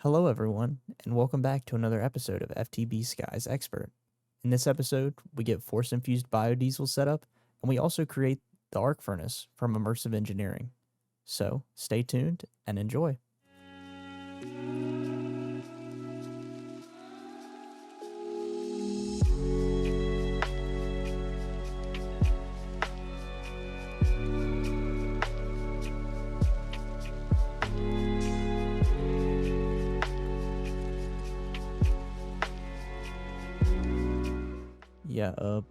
Hello, everyone, and welcome back to another episode of FTB Sky's Expert. In this episode, we get force-infused biodiesel setup, and we also create the arc furnace from Immersive Engineering. So, stay tuned and enjoy.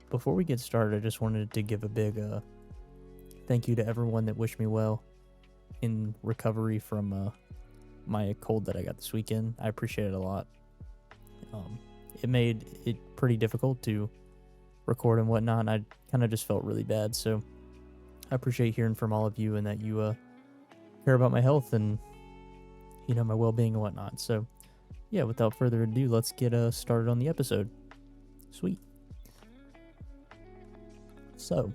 Before we get started, I just wanted to give a big thank you to everyone that wished me well in recovery from my cold that I got this weekend. I appreciate it a lot. It made it pretty difficult to record and whatnot, and I kind of just felt really bad, so I appreciate hearing from all of you and that you care about my health and, my well-being and whatnot. So, yeah, without further ado, let's get started on the episode. Sweet. So,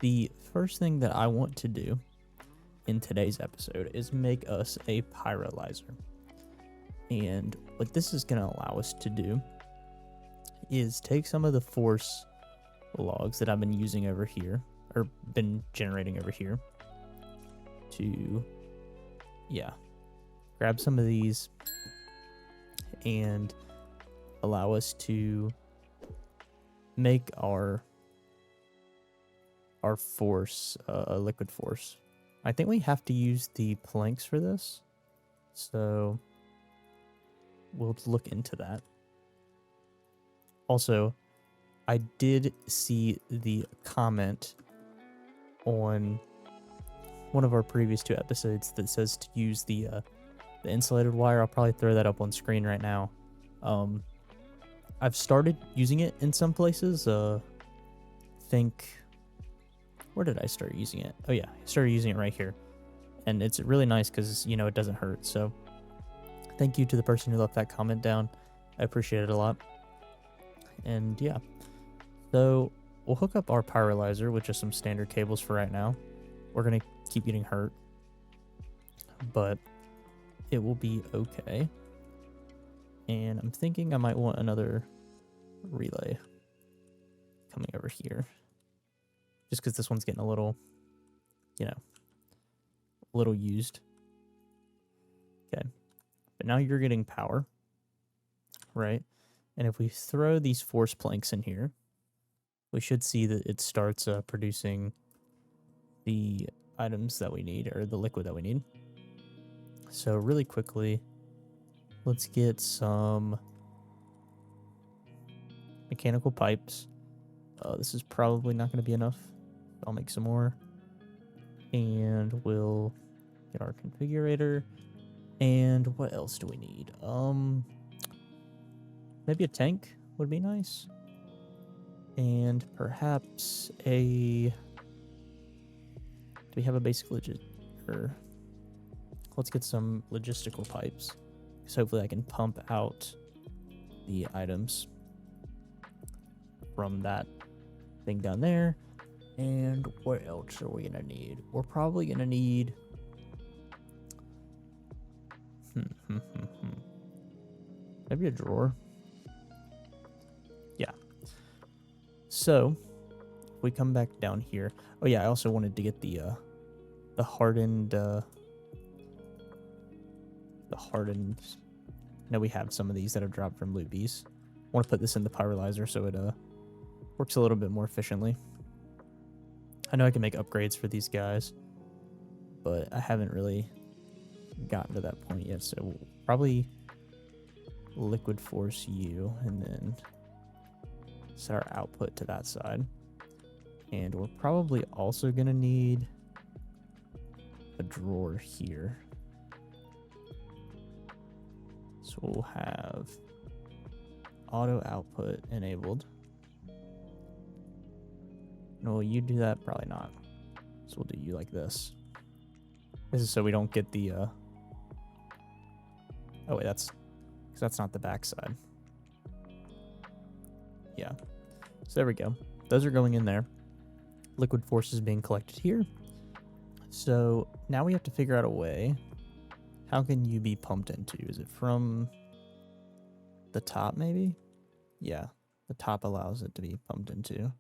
the first thing that I want to do in today's episode is make us a pyrolyzer. And what this is going to allow us to do is take some of the force logs that I've been using over here, or been generating over here, to, grab some of these and allow us to make our force, liquid force. I think we have to use the planks for this, so we'll look into that. Also, I did see the comment on one of our previous two episodes that says to use the insulated wire. I'll probably throw that up on screen right now. I've started using it in some places. Where did I start using it? Oh yeah, I started using it right here. And it's really nice because, it doesn't hurt. So thank you to the person who left that comment down. I appreciate it a lot. And yeah, so we'll hook up our pyrolyzer with just some standard cables for right now. We're going to keep getting hurt, but it will be okay. And I'm thinking I might want another relay coming over here. Just because this one's getting a little, used. Okay. But now you're getting power, right? And if we throw these force planks in here, we should see that it starts producing the items that we need, or the liquid that we need. So really quickly, let's get some mechanical pipes. This is probably not going to be enough. I'll make some more. And we'll get our configurator. And what else do we need? Maybe a tank would be nice. And perhaps do we have a basic let's get some logistical pipes. So hopefully I can pump out the items from that thing down there. And what else are we gonna need? We're probably gonna need maybe a drawer. Yeah. So we come back down here. Oh yeah, I also wanted to get the hardened we have some of these that have dropped from Loopies. I want to put this in the pyrolyzer so it works a little bit more efficiently. I know I can make upgrades for these guys, but I haven't really gotten to that point yet. So we'll probably liquid force you and then set our output to that side. And we're probably also going to need a drawer here. So we'll have auto output enabled. No, will you do that? Probably not. So we'll do you like this. This is so we don't get the oh wait, that's because that's not the back side. Yeah. So there we go. Those are going in there. Liquid force is being collected here. So now we have to figure out a way How can you be pumped into? Is it from the top maybe? Yeah, the top allows it to be pumped into.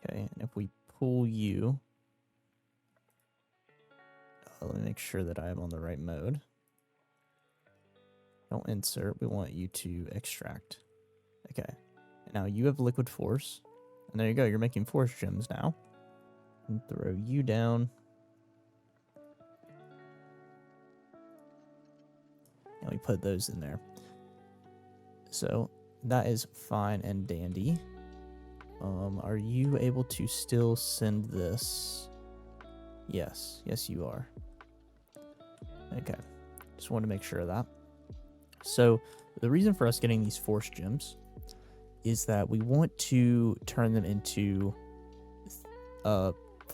Okay, and if we pull you, let me make sure that I am on the right mode. Don't insert, we want you to extract. Okay, and now you have liquid force, and there you go, you're making force gems now. And throw you down. And we put those in there. So that is fine and dandy. Are you able to still send this? Yes, yes you are. Okay, just wanted to make sure of that. So the reason for us getting these force gems is that we want to turn them into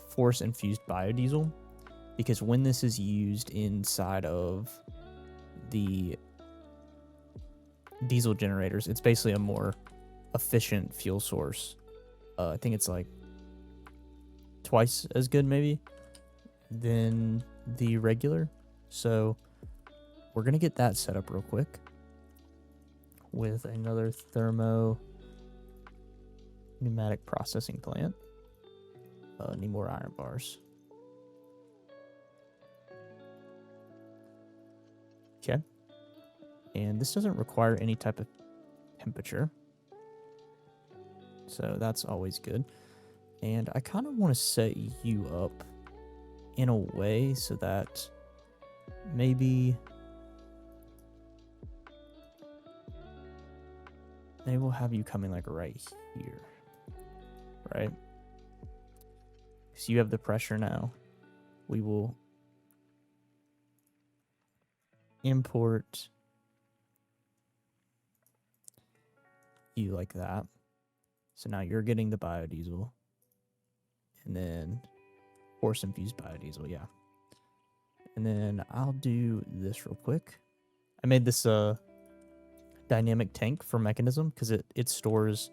force infused biodiesel, because when this is used inside of the diesel generators, it's basically a more efficient fuel source. I think it's like twice as good maybe than the regular. So we're gonna get that set up real quick with another thermo pneumatic processing plant. Need more iron bars. Okay. And this doesn't require any type of temperature, so that's always good. And I kind of want to set you up in a way so that maybe we'll have you coming like right here, right? So you have the pressure now. We will import you like that. So now you're getting the biodiesel, and then force infused biodiesel, yeah. And then I'll do this real quick. I made this dynamic tank for mechanism because it stores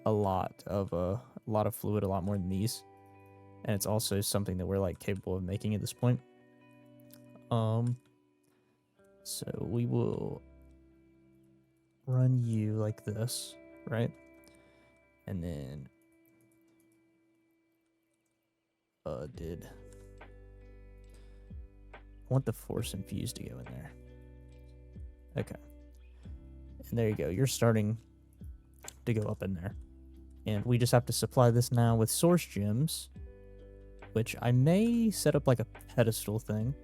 a lot of fluid, a lot more than these, and it's also something that we're like capable of making at this point. So we will run you like this, right? And then I want the force infused to go in there. Okay. And there you go. You're starting to go up in there. And we just have to supply this now with source gems, which I may set up like a pedestal thing.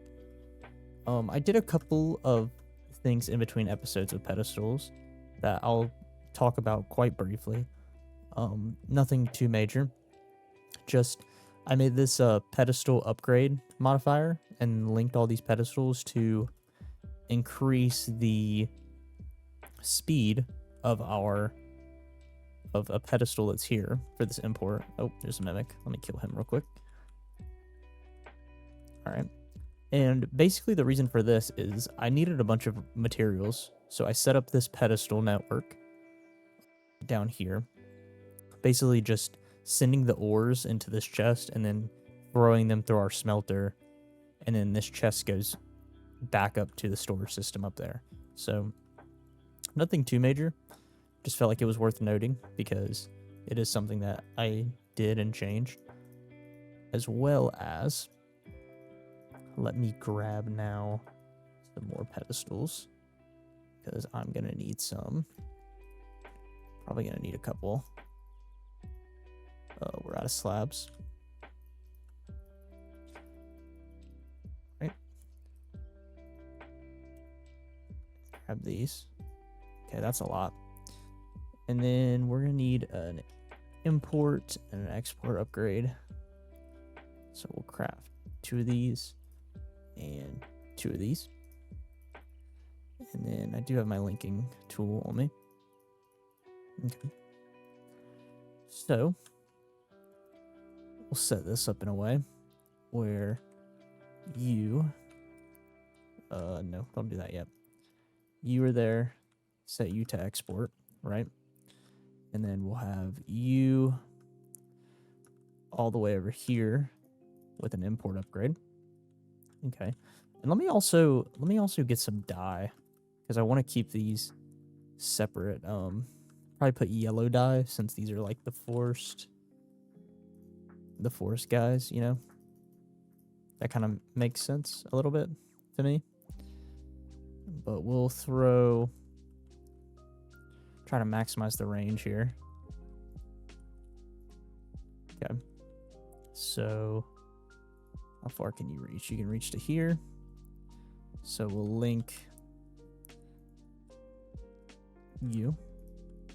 I did a couple of things in between episodes of pedestals that I'll talk about quite briefly. Nothing too major. Just I made this pedestal upgrade modifier and linked all these pedestals to increase the speed of a pedestal that's here for this import. Oh, there's a mimic. Let me kill him real quick. All right. And basically the reason for this is I needed a bunch of materials. So I set up this pedestal network down here, basically just sending the ores into this chest and then throwing them through our smelter. And then this chest goes back up to the storage system up there. So nothing too major. Just felt like it was worth noting because it is something that I did and changed. As well as, let me grab now some more pedestals because I'm going to need some. Probably going to need a couple. We're out of slabs. Right. Grab these. Okay, that's a lot. And then we're going to need an import and an export upgrade. So we'll craft 2 of these and 2 of these. And then I do have my linking tool on me. Okay. So we'll set this up in a way where you, no, don't do that yet. You are there, set you to export, right? And then we'll have you all the way over here with an import upgrade. Okay. And let me also get some dye, because I want to keep these separate. Probably put yellow dye, since these are like the forest guys, you know. That kind of makes sense a little bit to me. But we'll try to maximize the range here. Okay. So how far can you reach? You can reach to here. So we'll link you,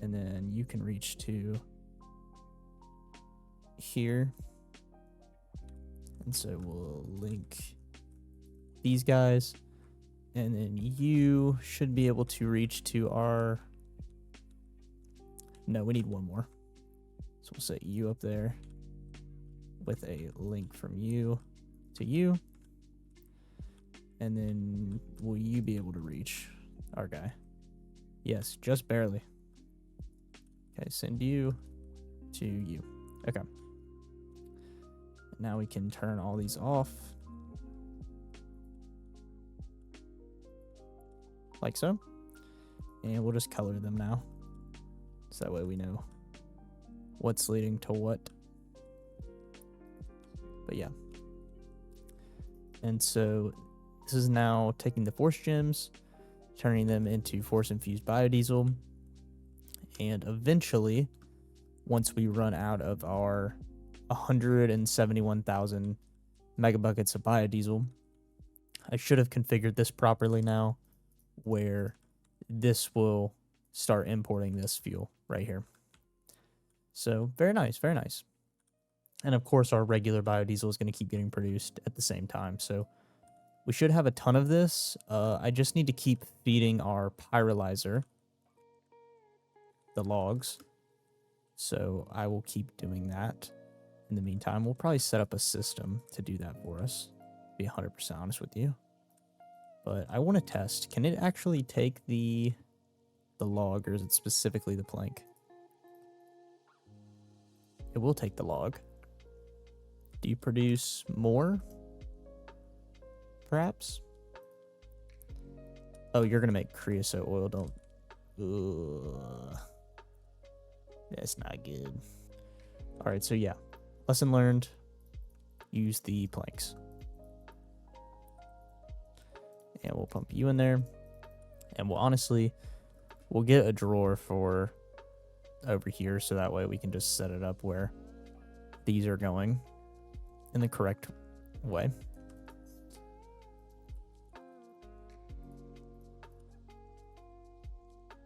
and then you can reach to here. And so we'll link these guys, and then you should be able to reach to our... No, we need one more. So we'll set you up there with a link from you to you. And then will you be able to reach our guy? Yes, just barely. Okay, send you to you. Okay. Now we can turn all these off. Like so. And we'll just color them now. So that way we know what's leading to what. But yeah. And so this is now taking the force gems, turning them into force infused biodiesel. And eventually, once we run out of our 171,000 megabuckets of biodiesel, I should have configured this properly now, where this will start importing this fuel right here. So very nice, very nice. And of course, our regular biodiesel is going to keep getting produced at the same time. So we should have a ton of this. I just need to keep feeding our pyrolyzer the logs. So I will keep doing that. In the meantime, we'll probably set up a system to do that for us. Be 100% honest with you. But I want to test. Can it actually take the log, or is it specifically the plank? It will take the log. Do you produce more? Perhaps? Oh, you're going to make creosote oil. Don't... Ugh. That's not good. Alright, so yeah. Lesson learned. Use the planks. And we'll pump you in there. And we'll get a drawer for over here, so that way we can just set it up where these are going in the correct way.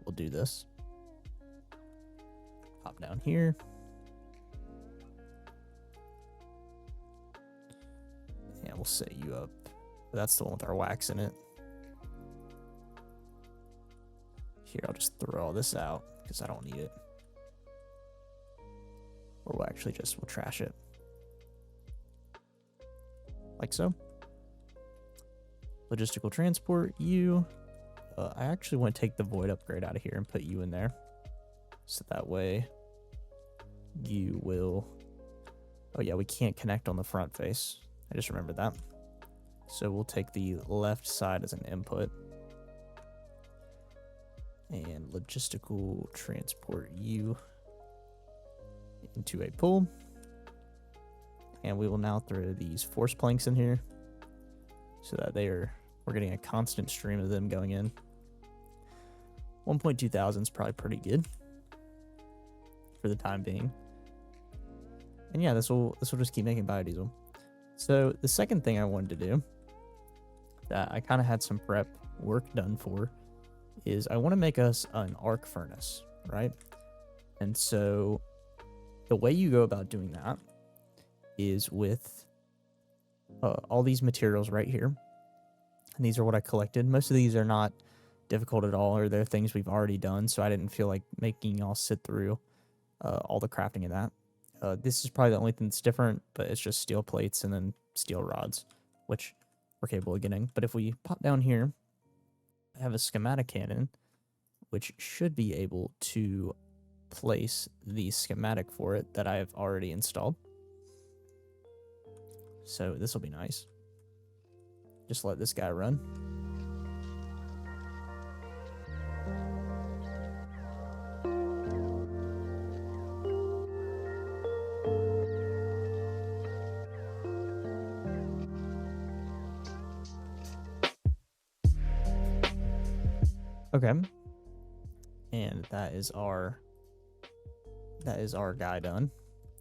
We'll do this. Pop down here. And we'll set you up. That's the one with our wax in it. Here, I'll just throw all this out because I don't need it. Or we'll trash it. Like so. Logistical transport, you. I actually want to take the void upgrade out of here and put you in there. So that way you will... Oh yeah, we can't connect on the front face. I just remembered that. So we'll take the left side as an input. And logistical transport you into a pool. And we will now throw these force planks in here so that we're getting a constant stream of them going in. 1.2 thousand is probably pretty good for the time being. And yeah, this will just keep making biodiesel. So the second thing I wanted to do that I kind of had some prep work done for is I want to make us an arc furnace, right? And so the way you go about doing that is with all these materials right here. And these are what I collected. Most of these are not difficult at all, or they're things we've already done, so I didn't feel like making y'all sit through all the crafting of that. This is probably the only thing that's different, but it's just steel plates and then steel rods, which we're capable of getting. But if we pop down here, I have a schematic cannon, which should be able to place the schematic for it that I have already installed. So this will be nice. just let this guy run. Okay. And that is our guy done,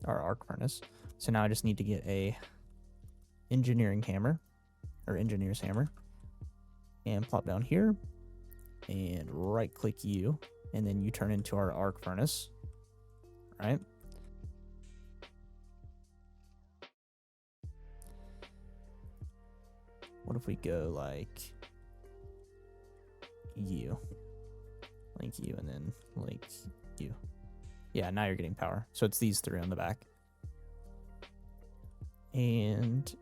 our arc furnace. So now I just need to get a engineering hammer, or engineer's hammer, and plop down here, and right click you, and then you turn into our arc furnace, right? What if we go like you, link you, and then link you? Yeah, now you're getting power. So it's these three on the back. And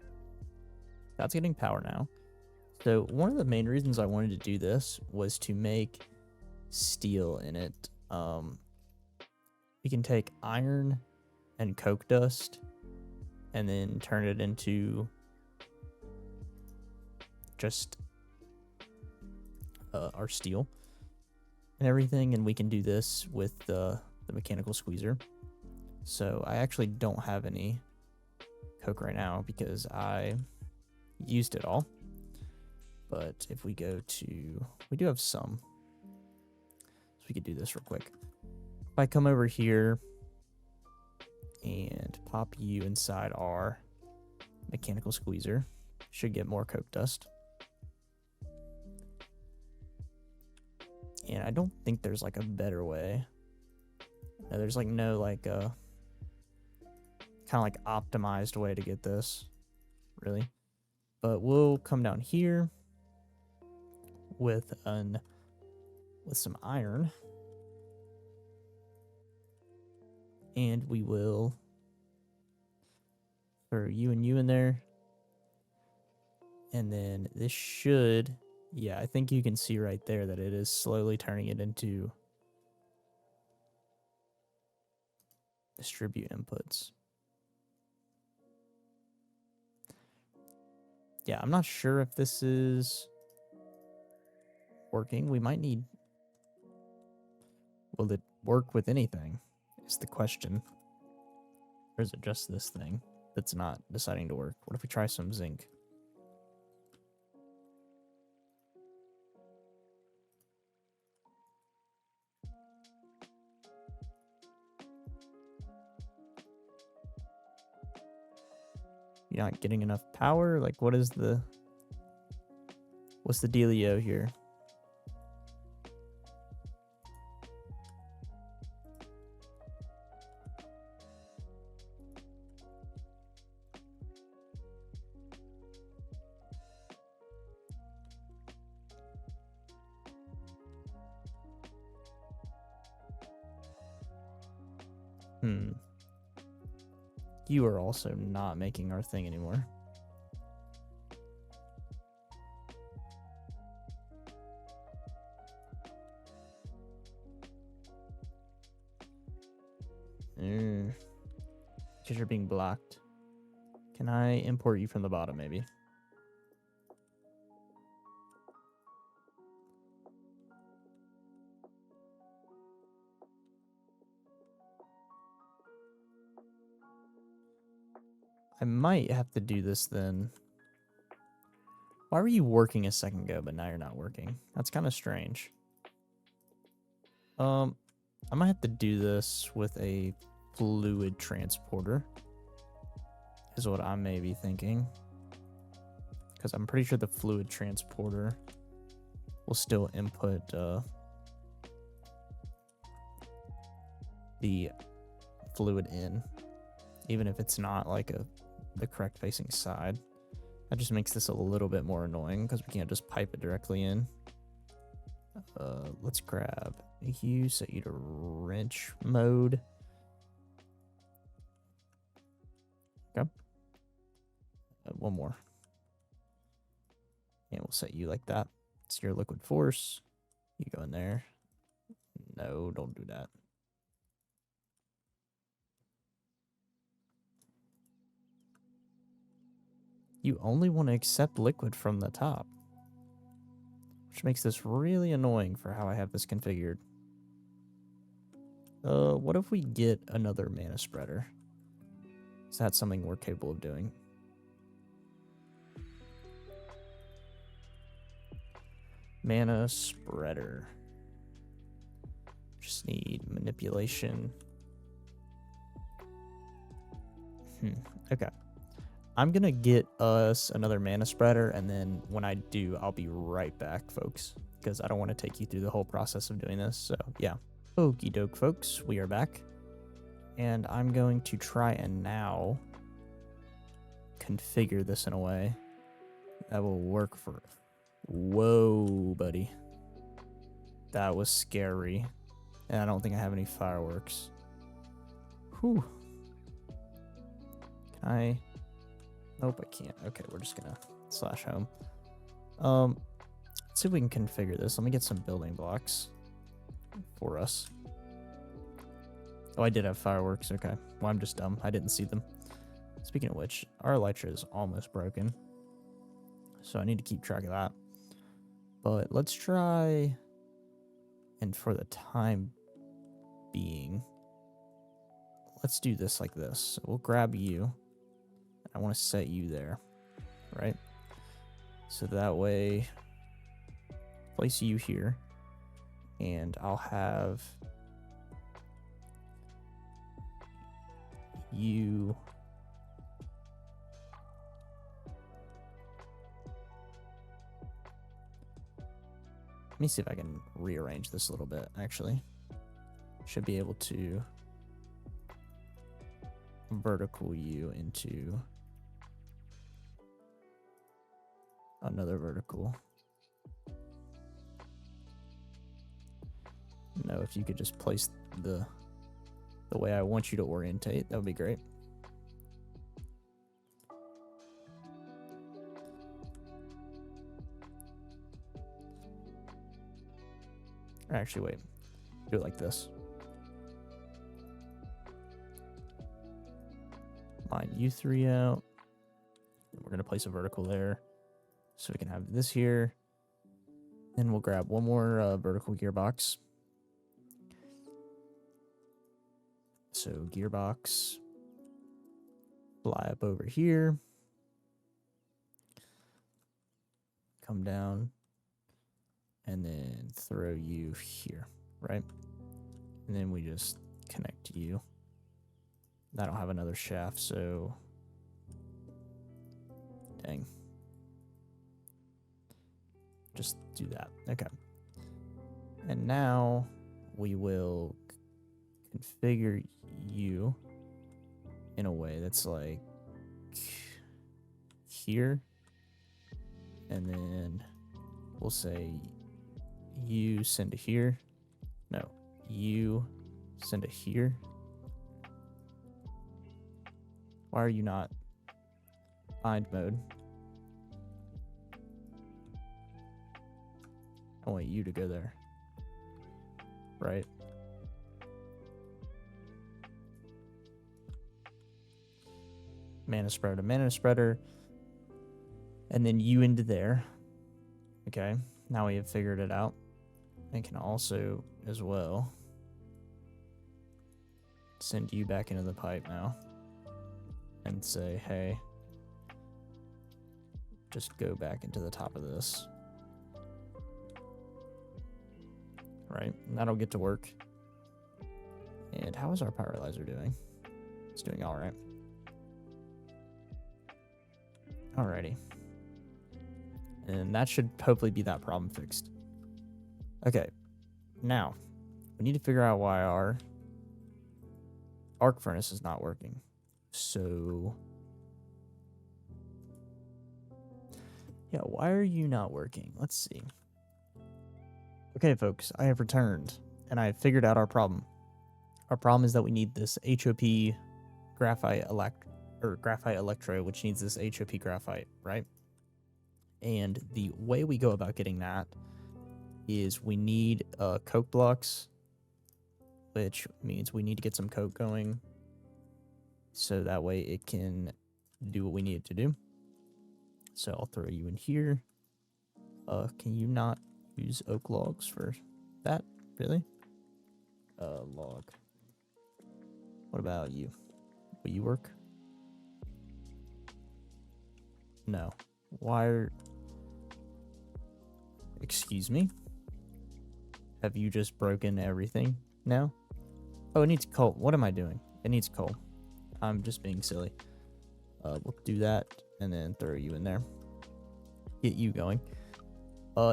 that's getting power now. So one of the main reasons I wanted to do this was to make steel in it. We can take iron and coke dust and then turn it into just our steel and everything, and we can do this with the mechanical squeezer. So I actually don't have any coke right now because I used it all. But if we go to, we do have some, so we could do this real quick. If I come over here and pop you inside our mechanical squeezer, should get more coke dust. And I don't think there's like a better way. No, there's like no like kind of like optimized way to get this, really. But we'll come down here with some iron, and we will throw you and you in there, and then this should, yeah, I think you can see right there that it is slowly turning it into distribute inputs. Yeah, I'm not sure if this is working. We might need, will it work with anything is the question. Or is it just this thing that's not deciding to work? What if we try some zinc? You're not getting enough power? Like, what's the dealio here? You are also not making our thing anymore. Because you're being blocked. Can I import you from the bottom, maybe? I might have to do this then. Why were you working a second ago, but now you're not working? That's kind of strange. I might have to do this with a fluid transporter, is what I may be thinking. Because I'm pretty sure the fluid transporter will still input the fluid in, even if it's not like the correct facing side. That just makes this a little bit more annoying because we can't just pipe it directly in. Let's grab a hue, set you to wrench mode. Okay. One more. And we'll set you like that. It's your liquid force. You go in there. No, don't do that. You only want to accept liquid from the top, which makes this really annoying for how I have this configured. What if we get another mana spreader? Is that something we're capable of doing? Mana spreader. Just need manipulation. Okay. I'm gonna get us another mana spreader, and then when I do, I'll be right back, folks, because I don't want to take you through the whole process of doing this. So yeah. Okie doke, folks, we are back. And I'm going to try and now configure this in a way that will work for... Whoa, buddy. That was scary. And I don't think I have any fireworks. Whew. Can I... Nope, I can't. Okay, we're just gonna slash home. Let's see if we can configure this. Let me get some building blocks for us. Oh, I did have fireworks. Okay. Well, I'm just dumb. I didn't see them. Speaking of which, our elytra is almost broken, so I need to keep track of that. But let's try, and for the time being, let's do this like this. So we'll grab you. I want to set you there, right? So that way, place you here, and I'll have you let me see if I can rearrange this a little bit. Actually, should be able to vertical you into another vertical. No, if you could just place the way I want you to orientate, that would be great. Or actually, wait. Do it like this. Line U3 out. We're going to place a vertical there. So we can have this here. Then we'll grab one more vertical gearbox. So gearbox, fly up over here, come down, and then throw you here, right? And then we just connect you. I don't have another shaft, so dang. Just do that. Okay. And now we will configure you in a way that's like here, and then we'll say you send to here. No, you send to here. Why are you not bind mode? I want you to go there, right? Mana spreader to mana spreader, and then you into there. Okay, now we have figured it out. And can also as well send you back into the pipe now and say, hey, just go back into the top of this, right? And that'll get to work. And how is our pyrolyzer doing? It's doing all right. Alrighty. And that should hopefully be that problem fixed. Okay. Now, we need to figure out why our arc furnace is not working. So, yeah, why are you not working? Let's see. Okay, folks, I have returned, and I have figured out our problem. Our problem is that we need this HOP graphite electrode, which needs this HOP graphite, right? And the way we go about getting that is we need coke blocks, which means we need to get some coke going so that way it can do what we need it to do. So I'll throw you in here. Can you not use oak logs for that? Really? Log. What about you? Will you work? No. Why are... Excuse me? Have you just broken everything now? Oh, it needs coal. What am I doing? It needs coal. I'm just being silly. We'll do that and then throw you in there. Get you going.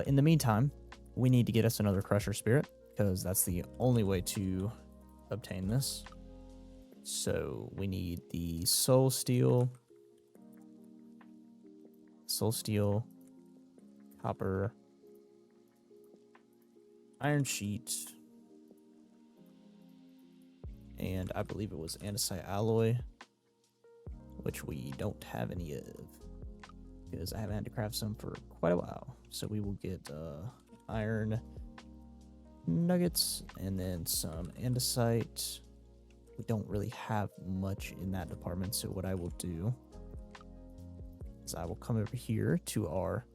In the meantime, we need to get us another crusher spirit because that's the only way to obtain this. So we need the soul steel, copper, iron sheet, and I believe it was andesite alloy, which we don't have any of because I haven't had to craft some for quite a while. So we will get iron nuggets and then some andesite. We don't really have much in that department, so what I will do is I will come over here to our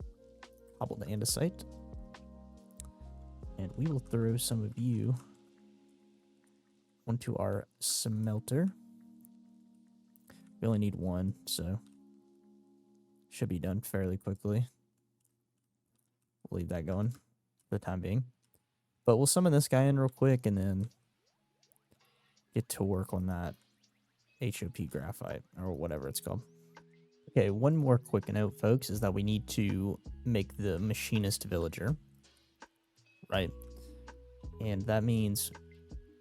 cobbled andesite and we will throw some of you onto our smelter. We only need one, so should be done fairly quickly. We'll leave that going for the time being. But we'll summon this guy in real quick and then get to work on that eaup graphite or whatever it's called. Okay, one more quick note, folks, is that we need to make the machinist villager, right? And that means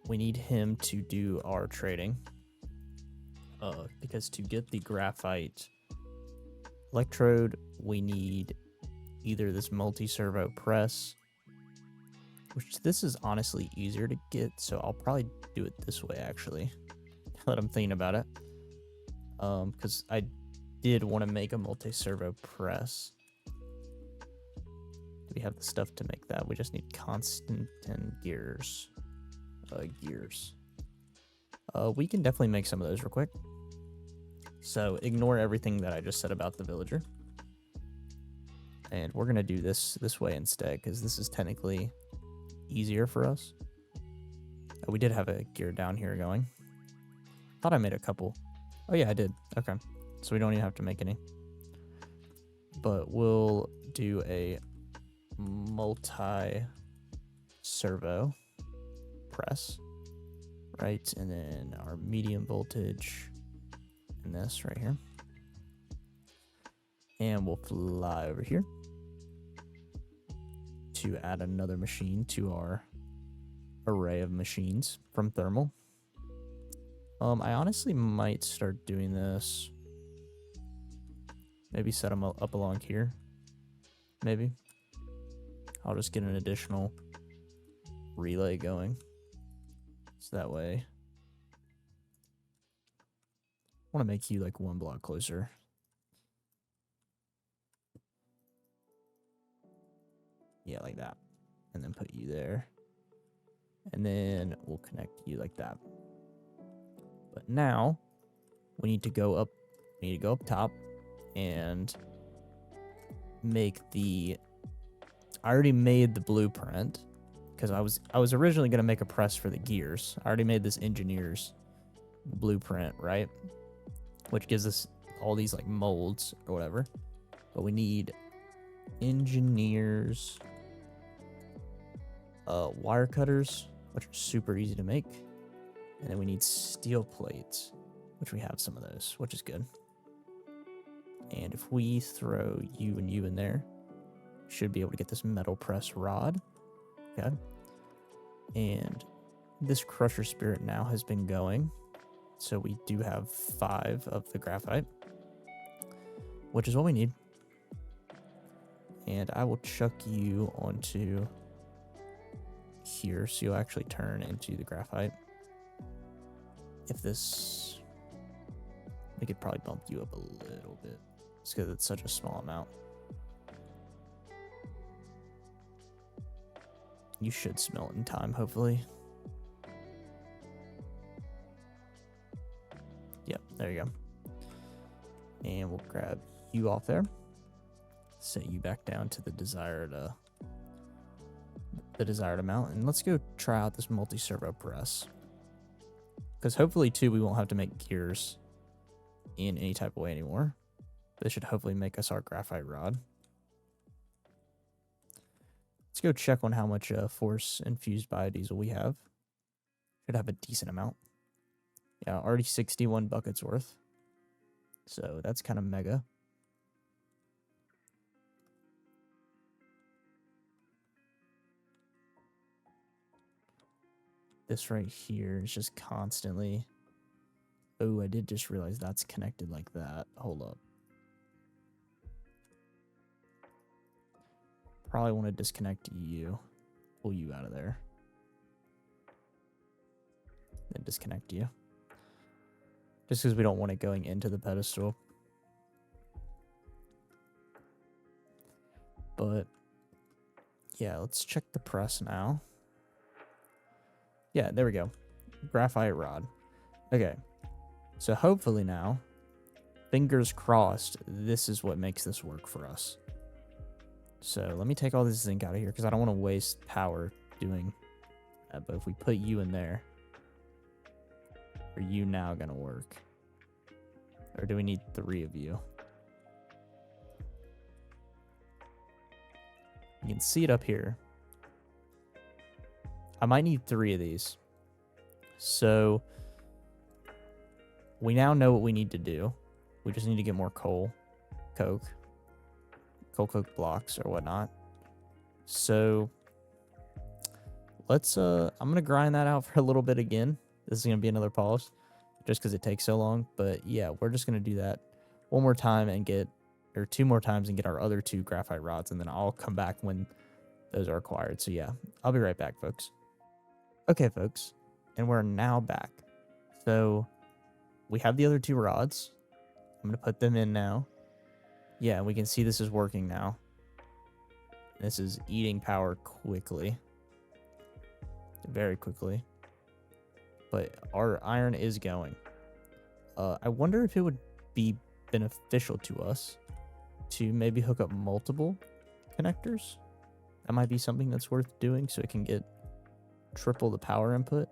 we need him to do our trading. Because to get the graphite electrode, we need either this multi-servo press, which this is honestly easier to get, so I'll probably do it this way actually, now that I'm thinking about it. Because I did want to make a multi-servo press. Do we have the stuff to make that? We just need constant and gears. We can definitely make some of those real quick. So ignore everything that I just said about the villager. And we're going to do this way instead, because this is technically easier for us. Oh, we did have a gear down here going. Thought I made a couple. Oh yeah, I did. Okay. So we don't even have to make any. But we'll do a multi-servo press. Right, and then our medium voltage in this right here. And we'll fly over here to add another machine to our array of machines from thermal. I honestly might start doing this. Maybe set them up along here. Maybe. I'll just get an additional relay going. So that way, I want to make you like one block closer. Yeah, like that. And then put you there. And then we'll connect you like that. But now we need to go up. We need to go up top and make the. I already made the blueprint because I was originally gonna make a press for the gears. I already made this engineer's blueprint, right? Which gives us all these like molds or whatever. But we need engineers, wire cutters, which are super easy to make. And then we need steel plates, which we have some of those, which is good. And if we throw you and you in there, should be able to get this metal press rod. Okay. And this crusher spirit now has been going. So we do have 5 of the graphite, which is what we need. And I will chuck you onto here so you'll actually turn into the graphite. If this, we could probably bump you up a little bit. It's because it's such a small amount. You should smelt in time, hopefully. Yep, there you go. And we'll grab you off there. set you back down to the desired amount. And let's go try out this multi-servo press. Because hopefully, too, we won't have to make gears in any type of way anymore. This should hopefully make us our graphite rod. Let's go check on how much force infused biodiesel we have. Should have a decent amount. Yeah, already 61 buckets worth. So that's kind of mega. This right here is just constantly... Oh, I did just realize that's connected like that. Hold up. Probably want to disconnect you. Pull you out of there. Then disconnect you. Just because we don't want it going into the pedestal. But, yeah, let's check the press now. Yeah, there we go. Graphite rod. Okay. So hopefully now, fingers crossed, this is what makes this work for us. So let me take all this zinc out of here because I don't want to waste power doing that. But if we put you in there, are you now going to work? Or do we need 3 of you? You can see it up here. I might need 3 of these. So we now know what we need to do. We just need to get more coal coke blocks or whatnot. So let's I'm gonna grind that out for a little bit again. This is gonna be another polish just because it takes so long. But yeah, we're just gonna do that one more time and get, or 2 more times and get our other 2 graphite rods, and then I'll come back when those are acquired. So yeah, I'll be right back, folks. Okay, folks, and we're now back. So we have the other 2 rods. I'm gonna put them in now. Yeah, we can see this is working now. This is eating power quickly. Very quickly. But our iron is going. I wonder if it would be beneficial to us to maybe hook up multiple connectors. That might be something that's worth doing so it can get triple the power input.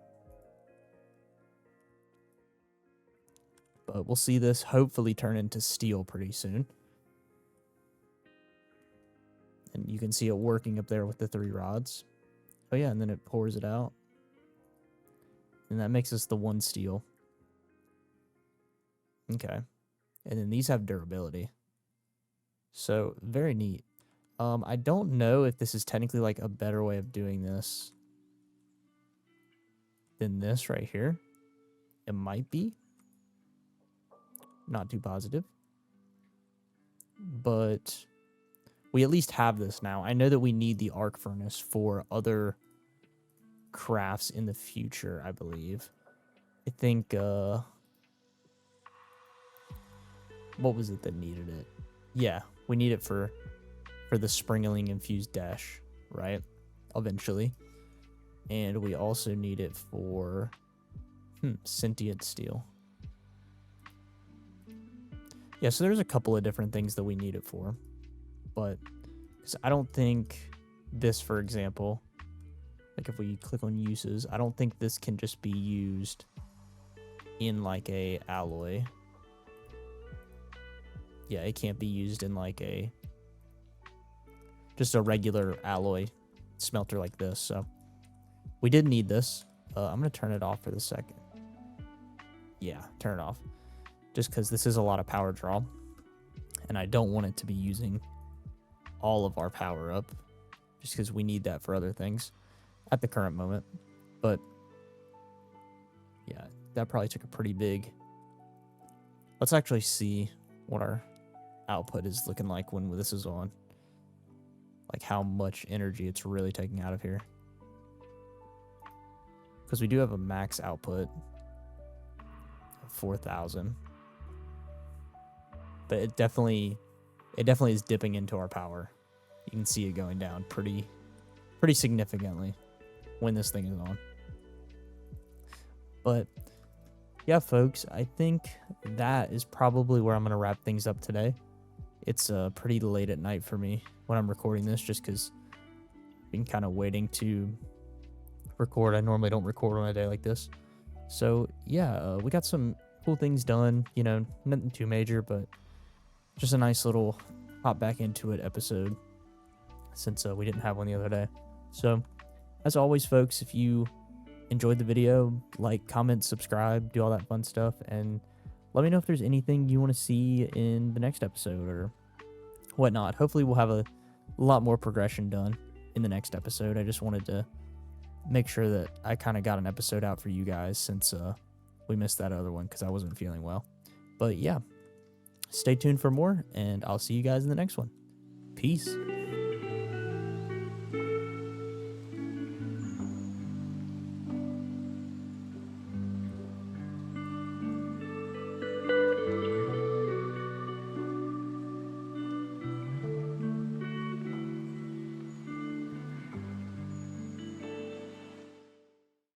But we'll see this hopefully turn into steel pretty soon. And you can see it working up there with the 3 rods. Oh yeah, and then it pours it out. And that makes us the 1 steel. Okay. And then these have durability. So, very neat. I don't know if this is technically like a better way of doing this than this right here. It might be. Not too positive. But we at least have this now. I know that we need the arc furnace for other crafts in the future, I believe. I think, what was it that needed it? Yeah, we need it for the Springling Infused Dash, right? Eventually. And we also need it for Sentient Steel. Yeah, so there's a couple of different things that we need it for. But I don't think this, for example, like if we click on uses, I don't think this can just be used in like a alloy. Yeah, it can't be used in like just a regular alloy smelter like this. So we did need this. I'm going to turn it off for the second. Yeah, turn it off. Just because this is a lot of power draw. And I don't want it to be using all of our power up. Just because we need that for other things at the current moment. But yeah, that probably took a pretty big... Let's actually see what our output is looking like when this is on. Like how much energy it's really taking out of here. Because we do have a max output of 4,000. But it definitely is dipping into our power. You can see it going down pretty significantly when this thing is on. But yeah, folks, I think that is probably where I'm going to wrap things up today. It's pretty late at night for me when I'm recording this, just because I've been kind of waiting to record. I normally don't record on a day like this. So yeah, we got some cool things done, you know, nothing too major, but just a nice little hop back into it episode since we didn't have one the other day. So as always, folks, if you enjoyed the video, like, comment, subscribe, do all that fun stuff, and let me know if there's anything you want to see in the next episode or whatnot. Hopefully we'll have a lot more progression done in the next episode. I just wanted to make sure that I kind of got an episode out for you guys since we missed that other one because I wasn't feeling well. But yeah, stay tuned for more, and I'll see you guys in the next one. Peace.